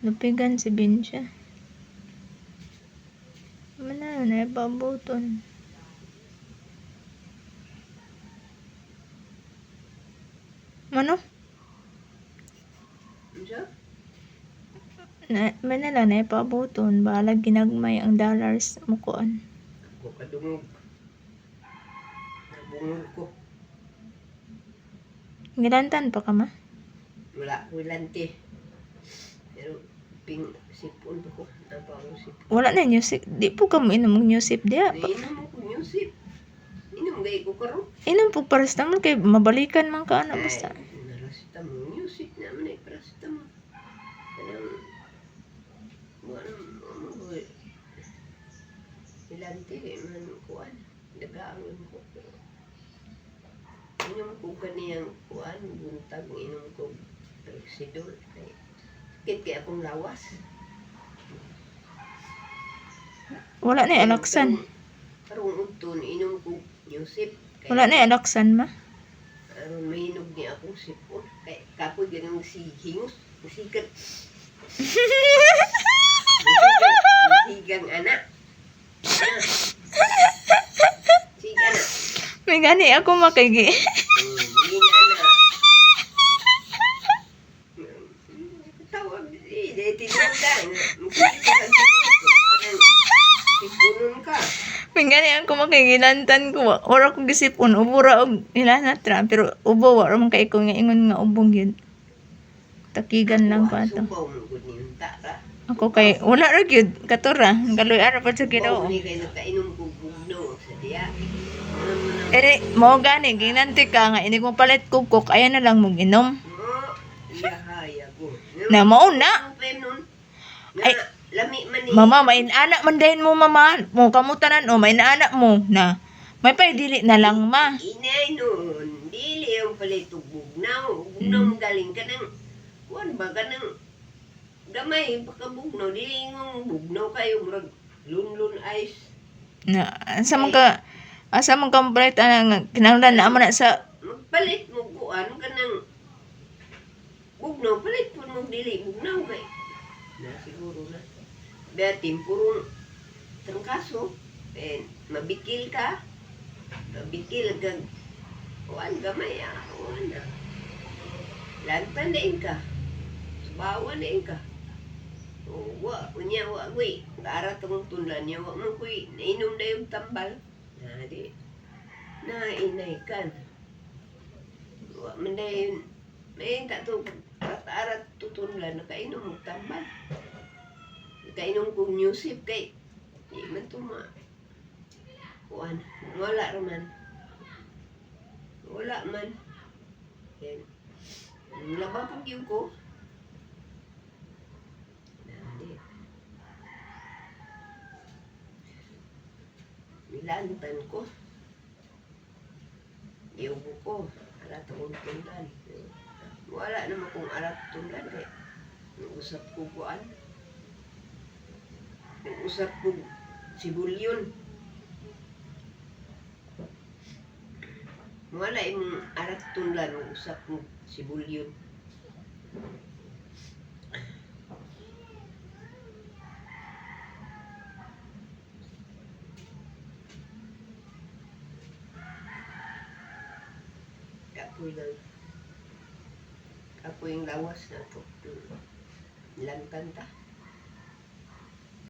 Lupigan si Binsya. Mana na ipabuton. Mano? Mana lang na ipabuton. Balag ginagmay ang dollars mo kuan. Ako kadungog. Nabungol ko. Gilantan pa ka ma? Wala ko lante. Pero sipon pa ko. Napakong sipon. Wala na music. Di po ka mo inom ng music diya. Nainom ko music. Inom gay ko karon. Inom po paracetamol kay mabalikan man ka ano basta. Narasta mo music naman ay paracetamol. Kanang mo ilante man kuan. Dagaangon ko. Inom ko kaniyang kuan, buntag inom ko Rexidol. Sakit kaya akong lawas. Wala na alaksan. Karong unton inom ko Yusip. Wala na alaksan ma. Aron mahinog niya akong sipon. Kaya kapoy ganang si Hingus. Masikat. Masigang anak. Sige anak. May gani ako makigi. Sige anak. Tawag. Tinandang. Sipunon ka. May gani ako makigilantan ko. Wala ko gisipon. Ubura og ilanatra. Pero ubo wala man kay ko nga ingon nga ubong yun. Takigan lang ko ato. Subaw mo gud niyong tara. Ako kay wala ra gyud katura. Galoy ara pa sa Ginoo. Subaw ni kay nakainom ko bugno sa diya. Mo gani ginanti ka nga ini kong palit kukok ayan na lang mong inom. Iyahaya ko. Na mao na. Ay, lami man ni. Mama, may anak man dahin mo mama. Mo kamutanan o may anak mo na. May pay dili na lang ma. Inay nun. Dili ang palit og bugnaw. Bugnaw mo galing ka ng kuan ba ka ng gamay pagkabugnaw. Dili ngong bugnaw kayo murag lunlun ice. Na asa man ka bright kinahanglan na man na sa Magpalit mo kuan ka ng bugnaw. Palit po mo dili bugnaw kay. Na siguro na. Dati purong trangkaso. Mabikil ka. Mabikil kag kuan gamay kuan na. Lantan din ka. Subawan din ka. Unya wa gwi. Ara tong tunlan niya wa man kuy nainom na yung tambal. Na di. Na inay kan. Wa man dayon. May kato arat tutunlan nakainom mo tambal. Nakainom kong music kay di man tuma. Kuan. Wala raman. Wala man. Yan. Laba pag yung ko. Nilantan ko. Iubo ko. Arat akong tundan. Wala naman kong arat tundan. Kaya nag-usap ko kuan. Nag-usap ko sibulyon. Wala yung arat tundan. Nag-usap ko sibulyon. Kapoy yung lawas na to. Lantan ta.